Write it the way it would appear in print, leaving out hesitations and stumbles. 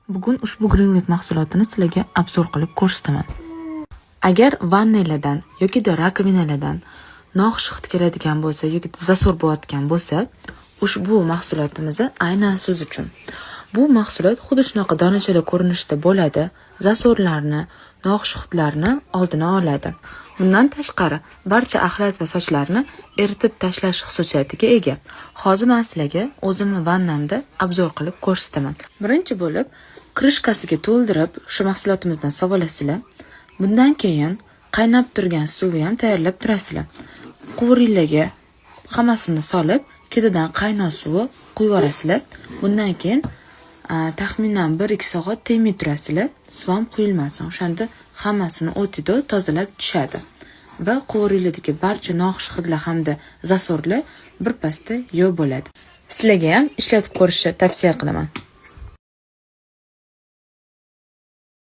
Bugun ushbu Greenlit mahsulotini sizlarga obzor qilib ko'rsataman. Agar vannalardan yoki rakovinalardan noxush hid keladigan bo'lsa yoki zasur bo'layotgan bo'lsa, ushbu mahsulotimiz aynan siz uchun. Bu mahsulot xuddi shunaqa donachali ko'rinishda bo'ladi, zasurlarni, noxush hidlarni oldini oladi. Bundan tashqari, barcha axlat va sochlarni eritib tashlash xususiyatiga ega. Hozir men sizlarga o'zimni vannamda obzor qilib ko'rsataman. Birinchi bo'lib, krishkasiga to'ldirib shu mahsulotimizdan savolasizlar. Bundan keyin qaynab turgan suvni ham tayyorlab turasizlar. Quvurlarga hammasini solib, ketidan qaynoq suvni quyib yuborasizlar. Bundan keyin taxminan 1-2 soat temay turasizlar. Suv ham quyilmasin. O'shanda hammasini o'tida tozalab tushadi va quvurlardagi barcha noxush hidlar hamda zasorlar birpasda yo'q bo'ladi. Sizlarga ham ishlatib ko'rishni tavsiya qilaman.